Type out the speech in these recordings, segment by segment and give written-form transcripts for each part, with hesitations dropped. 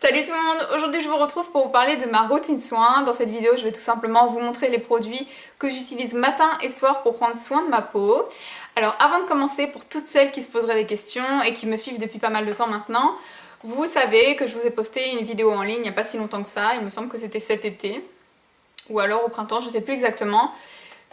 Salut tout le monde, aujourd'hui je vous retrouve pour vous parler de ma routine soin. Dans cette vidéo je vais tout simplement vous montrer les produits que j'utilise matin et soir pour prendre soin de ma peau. Alors avant de commencer, pour toutes celles qui se poseraient des questions et qui me suivent depuis pas mal de temps maintenant, vous savez que je vous ai posté une vidéo en ligne il n'y a pas si longtemps que ça, il me semble que c'était cet été, ou alors au printemps, je sais plus exactement,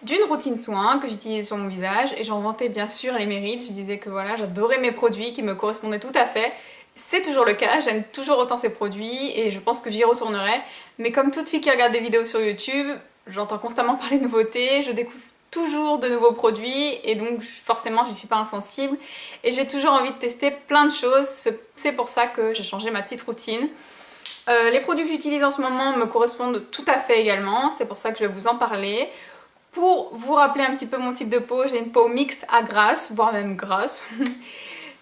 d'une routine soin que j'utilisais sur mon visage et j'en vantais bien sûr les mérites. Je disais que voilà, j'adorais mes produits qui me correspondaient tout à fait. C'est toujours le cas, j'aime toujours autant ces produits et je pense que j'y retournerai. Mais comme toute fille qui regarde des vidéos sur YouTube, j'entends constamment parler de nouveautés, je découvre toujours de nouveaux produits et donc forcément j'y suis pas insensible et j'ai toujours envie de tester plein de choses. C'est pour ça que j'ai changé ma petite routine. Les produits que j'utilise en ce moment me correspondent tout à fait également, c'est pour ça que je vais vous en parler. Pour vous rappeler un petit peu mon type de peau, j'ai une peau mixte à grasse, voire même grasse.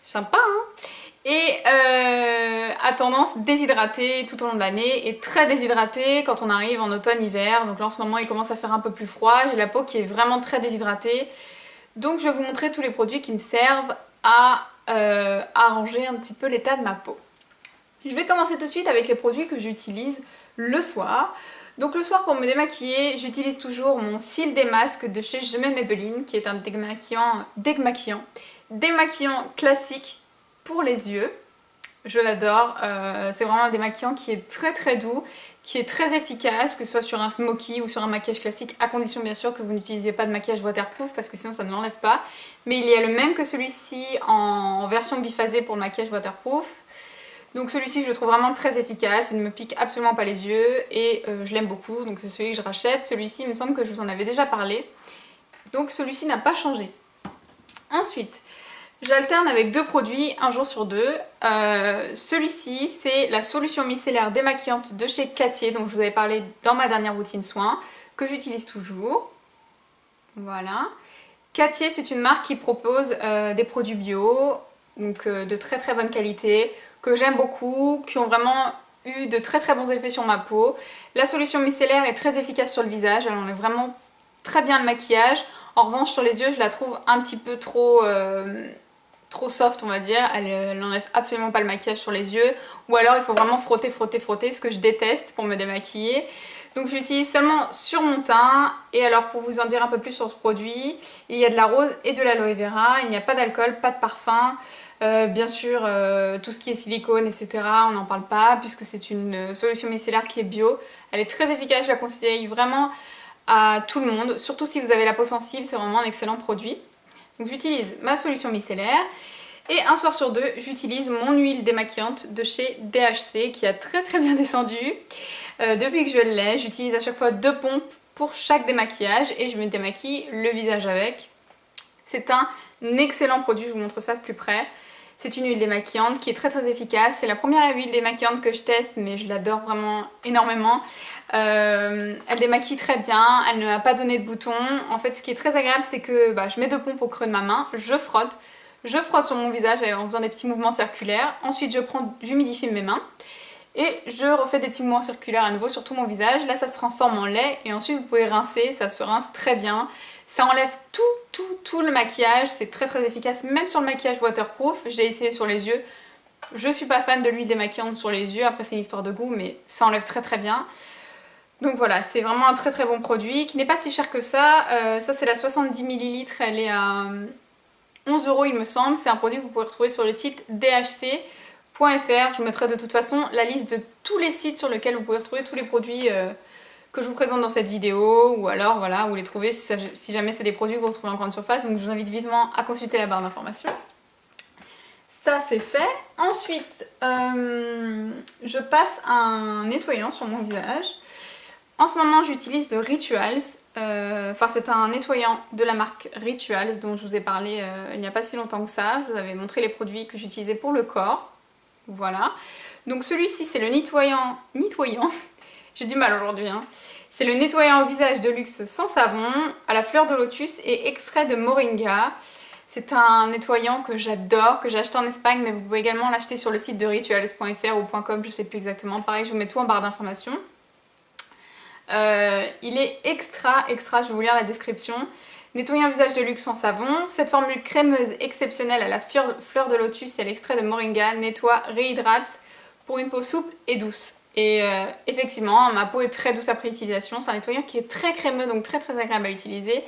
Sympa hein. Et à tendance déshydratée tout au long de l'année et très déshydratée quand on arrive en automne-hiver. Donc là en ce moment il commence à faire un peu plus froid, j'ai la peau qui est vraiment très déshydratée. Donc je vais vous montrer tous les produits qui me servent à arranger un petit peu l'état de ma peau. Je vais commencer tout de suite avec les produits que j'utilise le soir. Donc le soir pour me démaquiller, j'utilise toujours mon Cils Démasque de chez Je m'aime Maybelline qui est un démaquillant classique pour les yeux. Je l'adore, c'est vraiment un démaquillant qui est très doux, qui est très efficace, que ce soit sur un smoky ou sur un maquillage classique, à condition bien sûr que vous n'utilisiez pas de maquillage waterproof parce que sinon ça ne l'enlève pas. Mais il y a le même que celui-ci en version biphasée pour le maquillage waterproof. Donc celui-ci je le trouve vraiment très efficace, il ne me pique absolument pas les yeux et je l'aime beaucoup, donc c'est celui que je rachète. Celui-ci il me semble que je vous en avais déjà parlé, donc celui-ci n'a pas changé. Ensuite, j'alterne avec deux produits un jour sur deux. Celui-ci c'est la solution micellaire démaquillante de chez Cattier, dont je vous avais parlé dans ma dernière routine soin, que j'utilise toujours. Voilà. Cattier c'est une marque qui propose des produits bio, donc de très bonne qualité, que j'aime beaucoup, qui ont vraiment eu de très bons effets sur ma peau. La solution micellaire est très efficace sur le visage, elle enlève vraiment très bien le maquillage. En revanche sur les yeux je la trouve un petit peu trop soft on va dire, elle n'enlève absolument pas le maquillage sur les yeux, ou alors il faut vraiment frotter, ce que je déteste pour me démaquiller. Donc je l'utilise seulement sur mon teint. Et alors pour vous en dire un peu plus sur ce produit, il y a de la rose et de l'aloe vera, il n'y a pas d'alcool, pas de parfum. Bien sûr tout ce qui est silicone etc on n'en parle pas puisque c'est une solution micellaire qui est bio. Elle est très efficace, je la conseille vraiment à tout le monde, surtout si vous avez la peau sensible, c'est vraiment un excellent produit. Donc j'utilise ma solution micellaire et un soir sur deux j'utilise mon huile démaquillante de chez DHC qui a très bien descendu. Depuis que je l'ai, j'utilise à chaque fois deux pompes pour chaque démaquillage et je me démaquille le visage avec. C'est un excellent produit, je vous montre ça de plus près. C'est une huile démaquillante qui est très efficace. C'est la première huile démaquillante que je teste, mais je l'adore vraiment énormément. Elle démaquille très bien, elle ne m'a pas donné de boutons. En fait, ce qui est très agréable, c'est que je mets deux pompes au creux de ma main, je frotte sur mon visage en faisant des petits mouvements circulaires. Ensuite, j'humidifie mes mains et je refais des petits mouvements circulaires à nouveau sur tout mon visage. Là, ça se transforme en lait et ensuite vous pouvez rincer, ça se rince très bien. Ça enlève tout le maquillage, c'est très efficace, même sur le maquillage waterproof. J'ai essayé sur les yeux, je suis pas fan de l'huile démaquillante sur les yeux, après c'est une histoire de goût, mais ça enlève très bien. Donc voilà, c'est vraiment un très bon produit, qui n'est pas si cher que ça. Ça c'est la 70 ml, elle est à 11 € il me semble. C'est un produit que vous pouvez retrouver sur le site dhc.fr. Je vous mettrai de toute façon la liste de tous les sites sur lesquels vous pouvez retrouver tous les produits que je vous présente dans cette vidéo, ou alors voilà, vous les trouvez si jamais c'est des produits que vous retrouvez en grande surface. Donc je vous invite vivement à consulter la barre d'informations. Ça c'est fait. Ensuite, je passe un nettoyant sur mon visage. En ce moment j'utilise le Rituals, c'est un nettoyant de la marque Rituals dont je vous ai parlé il n'y a pas si longtemps que ça. Je vous avais montré les produits que j'utilisais pour le corps. Voilà. Donc celui-ci c'est le nettoyant, j'ai du mal aujourd'hui hein. C'est le nettoyant au visage de luxe sans savon, à la fleur de lotus et extrait de moringa. C'est un nettoyant que j'adore, que j'ai acheté en Espagne, mais vous pouvez également l'acheter sur le site de rituals.fr ou .com, je sais plus exactement. Pareil, je vous mets tout en barre d'informations. Il est extra, je vais vous lire la description. Nettoyant visage de luxe sans savon. Cette formule crémeuse exceptionnelle à la fleur de lotus et à l'extrait de moringa nettoie, réhydrate, pour une peau souple et douce. Et effectivement, ma peau est très douce après utilisation. C'est un nettoyant qui est très crémeux, donc très agréable à utiliser.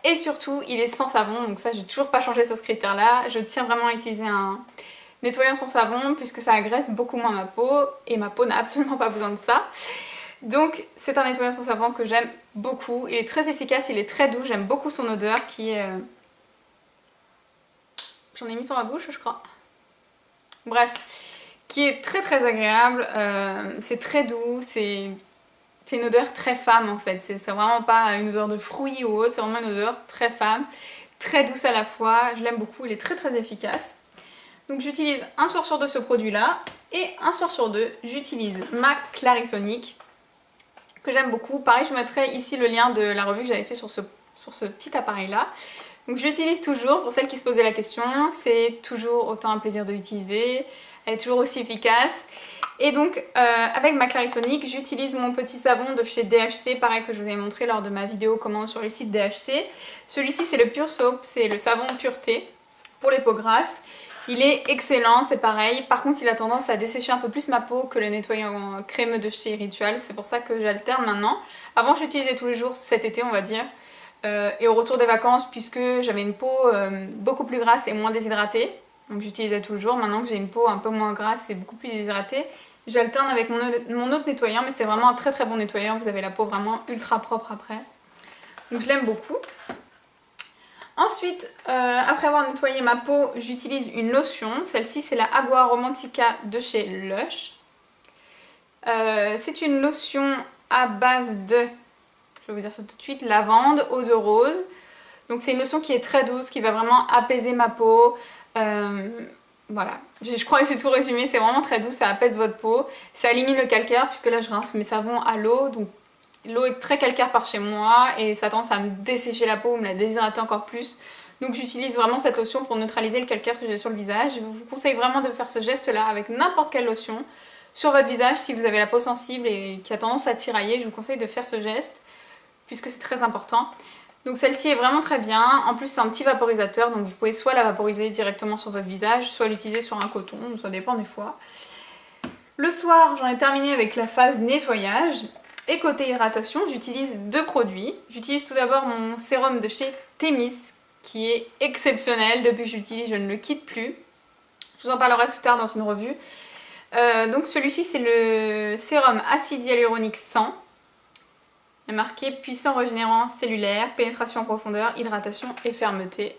Et surtout, il est sans savon, donc ça j'ai toujours pas changé sur ce critère là. Je tiens vraiment à utiliser un nettoyant sans savon puisque ça agresse beaucoup moins ma peau et ma peau n'a absolument pas besoin de ça. Donc c'est un nettoyant sans savon que j'aime beaucoup. Il est très efficace, il est très doux, j'aime beaucoup son odeur qui est... J'en ai mis sur ma bouche je crois. Bref, qui est très agréable, c'est très doux, c'est une odeur très femme en fait, c'est vraiment pas une odeur de fruits ou autre, c'est vraiment une odeur très femme, très douce à la fois, je l'aime beaucoup, il est très efficace. Donc j'utilise un soir sur deux ce produit là, et un soir sur deux j'utilise ma Clarisonic, que j'aime beaucoup. Pareil, je vous mettrai ici le lien de la revue que j'avais fait sur ce petit appareil là. Donc j'utilise toujours, pour celles qui se posaient la question, c'est toujours autant un plaisir de l'utiliser, elle est toujours aussi efficace. Et donc avec ma Clarisonic, j'utilise mon petit savon de chez DHC, pareil que je vous avais montré lors de ma vidéo commande sur le site DHC. Celui-ci c'est le Pure Soap, c'est le savon pureté pour les peaux grasses. Il est excellent, c'est pareil. Par contre, il a tendance à dessécher un peu plus ma peau que le nettoyant crémeux de chez Ritual. C'est pour ça que j'alterne maintenant. Avant, j'utilisais tous les jours cet été, on va dire. Et au retour des vacances, puisque j'avais une peau beaucoup plus grasse et moins déshydratée. Donc j'utilisais tous les jours. Maintenant que j'ai une peau un peu moins grasse et beaucoup plus déshydratée, j'alterne avec mon autre nettoyant. Mais c'est vraiment un très bon nettoyant. Vous avez la peau vraiment ultra propre après. Donc je l'aime beaucoup. Ensuite, après avoir nettoyé ma peau, j'utilise une lotion. Celle-ci, c'est la Agua Romantica de chez Lush. C'est une lotion à base de, je vais vous dire ça tout de suite, lavande, eau de rose. Donc c'est une lotion qui est très douce, qui va vraiment apaiser ma peau. Voilà, je crois que j'ai tout résumé, c'est vraiment très doux, ça apaise votre peau. Ça élimine le calcaire, puisque là je rince mes savons à l'eau, donc l'eau est très calcaire par chez moi et ça a tendance à me dessécher la peau, me la déshydrater encore plus. Donc j'utilise vraiment cette lotion pour neutraliser le calcaire que j'ai sur le visage. Je vous conseille vraiment de faire ce geste là avec n'importe quelle lotion sur votre visage. Si vous avez la peau sensible et qui a tendance à tirailler, je vous conseille de faire ce geste puisque c'est très important. Donc celle-ci est vraiment très bien. En plus c'est un petit vaporisateur, donc vous pouvez soit la vaporiser directement sur votre visage, soit l'utiliser sur un coton, ça dépend des fois. Le soir, j'en ai terminé avec la phase nettoyage. Et côté hydratation, j'utilise deux produits. J'utilise tout d'abord mon sérum de chez Temis, qui est exceptionnel. Depuis que je l'utilise, je ne le quitte plus. Je vous en parlerai plus tard dans une revue. Donc celui-ci, c'est le sérum acide hyaluronique 100. Il est marqué puissant régénérant cellulaire, pénétration en profondeur, hydratation et fermeté.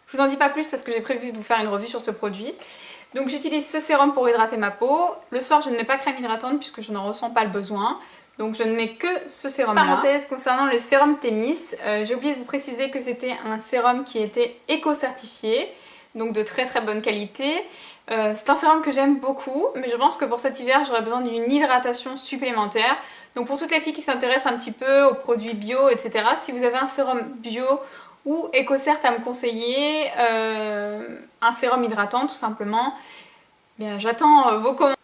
Je vous en dis pas plus parce que j'ai prévu de vous faire une revue sur ce produit. Donc j'utilise ce sérum pour hydrater ma peau. Le soir, je ne mets pas crème hydratante puisque je n'en ressens pas le besoin. Donc je ne mets que ce sérum là. Parenthèse concernant le sérum Temis, j'ai oublié de vous préciser que c'était un sérum qui était éco-certifié, donc de très bonne qualité. C'est un sérum que j'aime beaucoup, mais je pense que pour cet hiver j'aurais besoin d'une hydratation supplémentaire. Donc pour toutes les filles qui s'intéressent un petit peu aux produits bio, etc., si vous avez un sérum bio ou éco-cert à me conseiller, un sérum hydratant tout simplement, bien j'attends vos commentaires.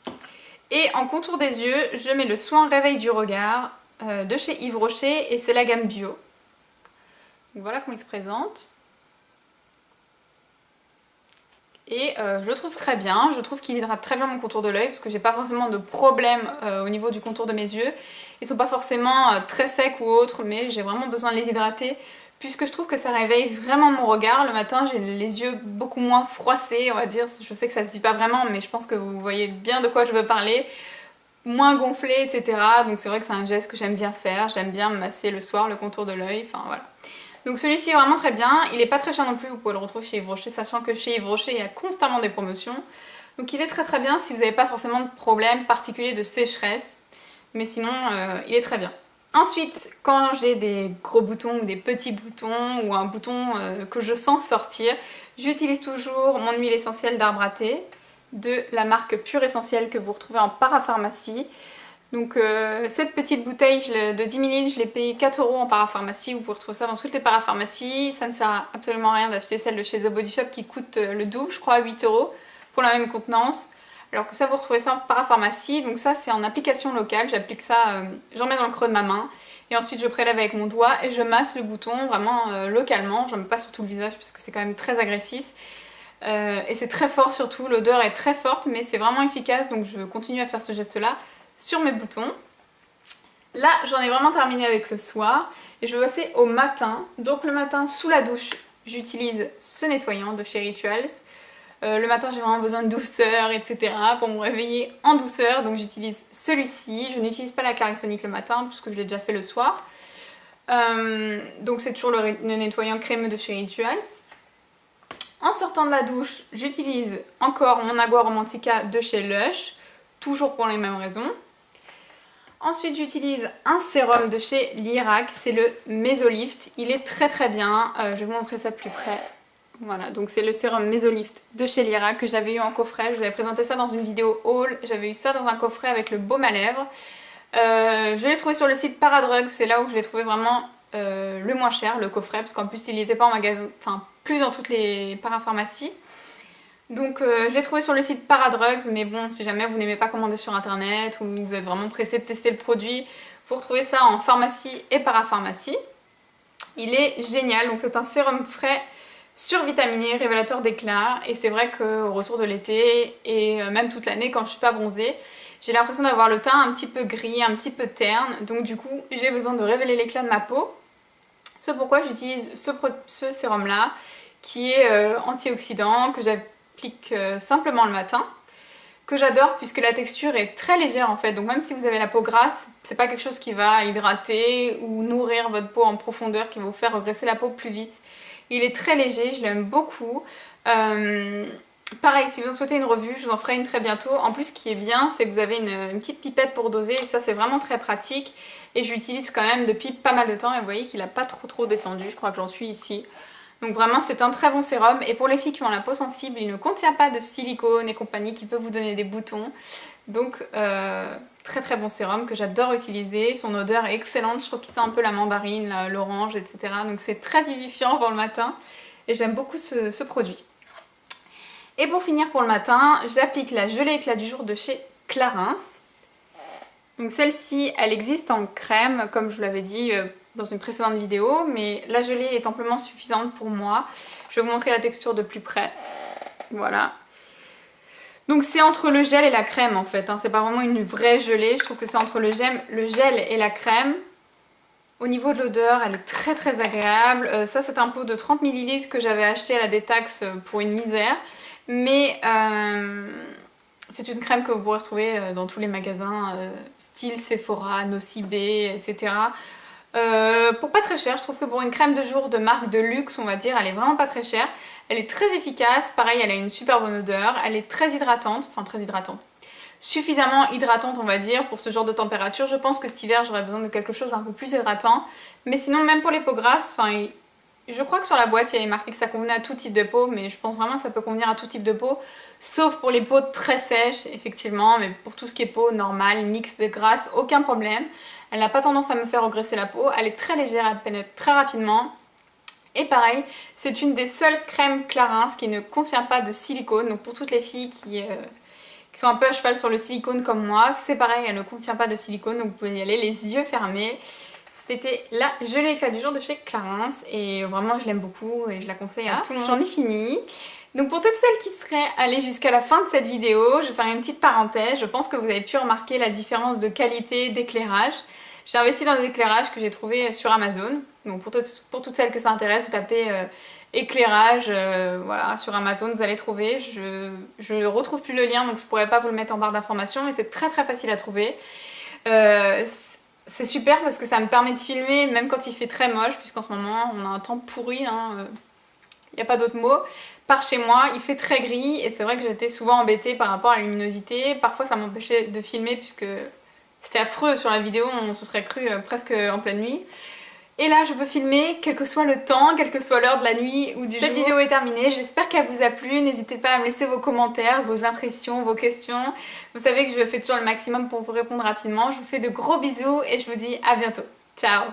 Et en contour des yeux, je mets le soin réveil du regard de chez Yves Rocher et c'est la gamme bio. Donc voilà comment il se présente. Et je le trouve très bien, je trouve qu'il hydrate très bien mon contour de l'œil parce que j'ai pas forcément de problème au niveau du contour de mes yeux. Ils sont pas forcément très secs ou autres, mais j'ai vraiment besoin de les hydrater puisque je trouve que ça réveille vraiment mon regard. Le matin, j'ai les yeux beaucoup moins froissés, on va dire. Je sais que ça se dit pas vraiment, mais je pense que vous voyez bien de quoi je veux parler. Moins gonflés, etc. Donc c'est vrai que c'est un geste que j'aime bien faire. J'aime bien me masser le soir le contour de l'œil, enfin voilà. Donc celui-ci est vraiment très bien. Il est pas très cher non plus, vous pouvez le retrouver chez Yves Rocher, sachant que chez Yves Rocher, il y a constamment des promotions. Donc il est très bien si vous n'avez pas forcément de problème particulier de sécheresse. Mais sinon, il est très bien. Ensuite, quand j'ai des gros boutons ou des petits boutons ou un bouton que je sens sortir, j'utilise toujours mon huile essentielle d'arbre à thé de la marque Pure Essentielle que vous retrouvez en parapharmacie. Donc cette petite bouteille de 10 ml, je l'ai payée 4 € en parapharmacie. Vous pouvez retrouver ça dans toutes les parapharmacies. Ça ne sert à absolument rien d'acheter celle de chez The Body Shop qui coûte le double, je crois, à 8 € pour la même contenance. Alors que ça, vous retrouvez ça en parapharmacie, donc ça c'est en application locale, j'applique ça, j'en mets dans le creux de ma main, et ensuite je prélève avec mon doigt et je masse le bouton vraiment localement, j'en mets pas sur tout le visage parce que c'est quand même très agressif. Et c'est très fort surtout, l'odeur est très forte mais c'est vraiment efficace, donc je continue à faire ce geste là sur mes boutons. Là j'en ai vraiment terminé avec le soir et je vais passer au matin. Donc le matin sous la douche j'utilise ce nettoyant de chez Rituals. Le matin j'ai vraiment besoin de douceur, etc. pour me réveiller en douceur, donc j'utilise celui-ci. Je n'utilise pas la Clarisonic le matin puisque je l'ai déjà fait le soir. Donc c'est toujours le nettoyant crémeux de chez Rituals. En sortant de la douche, j'utilise encore mon Agua Romantica de chez Lush, toujours pour les mêmes raisons. Ensuite j'utilise un sérum de chez Lirac, c'est le Mesolift. Il est très très bien, je vais vous montrer ça de plus près. Voilà, donc c'est le sérum Mesolift de chez Lirac que j'avais eu en coffret. Je vous avais présenté ça dans une vidéo haul. J'avais eu ça dans un coffret avec le baume à lèvres. Je l'ai trouvé sur le site Paradrugs, c'est là où je l'ai trouvé vraiment le moins cher, le coffret, parce qu'en plus il n'était pas en magasin, enfin plus dans toutes les parapharmacies. Donc je l'ai trouvé sur le site Paradrugs, mais bon, si jamais vous n'aimez pas commander sur internet ou vous êtes vraiment pressé de tester le produit, vous retrouvez ça en pharmacie et parapharmacie. Il est génial, donc c'est un sérum frais survitaminé, révélateur d'éclat, et c'est vrai qu'au retour de l'été et même toute l'année quand je suis pas bronzée, j'ai l'impression d'avoir le teint un petit peu gris, un petit peu terne, donc du coup j'ai besoin de révéler l'éclat de ma peau. C'est pourquoi j'utilise ce sérum là qui est antioxydant, que j'applique simplement le matin, que j'adore puisque la texture est très légère en fait, donc même si vous avez la peau grasse, c'est pas quelque chose qui va hydrater ou nourrir votre peau en profondeur, qui va vous faire regresser la peau plus vite. Il est très léger, je l'aime beaucoup. Pareil, si vous en souhaitez une revue, je vous en ferai une très bientôt. En plus, ce qui est bien, c'est que vous avez une petite pipette pour doser, et ça c'est vraiment très pratique. Et je l'utilise quand même depuis pas mal de temps, et vous voyez qu'il n'a pas trop descendu, je crois que j'en suis ici. Donc vraiment c'est un très bon sérum, et pour les filles qui ont la peau sensible, il ne contient pas de silicone et compagnie qui peut vous donner des boutons. Donc très bon sérum que j'adore utiliser, son odeur est excellente, je trouve qu'il sent un peu la mandarine, l'orange, etc. Donc c'est très vivifiant pour le matin et j'aime beaucoup ce produit. Et pour finir pour le matin, j'applique la gelée éclat du jour de chez Clarins. Donc celle-ci, elle existe en crème, comme je vous l'avais dit dans une précédente vidéo, mais la gelée est amplement suffisante pour moi. Je vais vous montrer la texture de plus près. Voilà. Donc c'est entre le gel et la crème en fait, hein. C'est pas vraiment une vraie gelée, je trouve que c'est entre le gel et la crème. Au niveau de l'odeur, elle est très agréable. Ça c'est un pot de 30 ml que j'avais acheté à la détaxe pour une misère. Mais c'est une crème que vous pourrez retrouver dans tous les magasins, style Sephora, Nocibé, etc. Pour pas très cher, je trouve que pour une crème de jour de marque de luxe, on va dire, elle est vraiment pas très chère. Elle est très efficace, pareil, elle a une super bonne odeur, elle est très hydratante, enfin très hydratante. Suffisamment hydratante on va dire pour ce genre de température. Je pense que cet hiver j'aurais besoin de quelque chose un peu plus hydratant. Mais sinon même pour les peaux grasses, enfin je crois que sur la boîte il y avait marqué que ça convenait à tout type de peau, mais je pense vraiment que ça peut convenir à tout type de peau, sauf pour les peaux très sèches effectivement, mais pour tout ce qui est peau normale, mixte, grasse, aucun problème. Elle n'a pas tendance à me faire regresser la peau, elle est très légère, elle pénètre très rapidement. Et pareil, c'est une des seules crèmes Clarins qui ne contient pas de silicone, donc pour toutes les filles qui sont un peu à cheval sur le silicone comme moi, c'est pareil, elle ne contient pas de silicone, donc vous pouvez y aller les yeux fermés. C'était la gelée éclat du jour de chez Clarins et vraiment je l'aime beaucoup et je la conseille à tout le monde. J'en ai fini. Donc pour toutes celles qui seraient allées jusqu'à la fin de cette vidéo, je vais faire une petite parenthèse. Je pense que vous avez pu remarquer la différence de qualité d'éclairage. J'ai investi dans des éclairages que j'ai trouvés sur Amazon. Donc pour toutes celles que ça intéresse, vous tapez éclairage voilà, sur Amazon, vous allez trouver. Je ne retrouve plus le lien donc je ne pourrais pas vous le mettre en barre d'informations, mais c'est très facile à trouver. C'est super parce que ça me permet de filmer même quand il fait très moche, puisqu'en ce moment on a un temps pourri, hein, n'y a pas d'autre mot. Par chez moi, il fait très gris et c'est vrai que j'étais souvent embêtée par rapport à la luminosité. Parfois ça m'empêchait de filmer puisque c'était affreux sur la vidéo, on se serait cru presque en pleine nuit. Et là je peux filmer quel que soit le temps, quelle que soit l'heure de la nuit ou du jour. Cette vidéo est terminée, j'espère qu'elle vous a plu. N'hésitez pas à me laisser vos commentaires, vos impressions, vos questions. Vous savez que je fais toujours le maximum pour vous répondre rapidement. Je vous fais de gros bisous et je vous dis à bientôt. Ciao!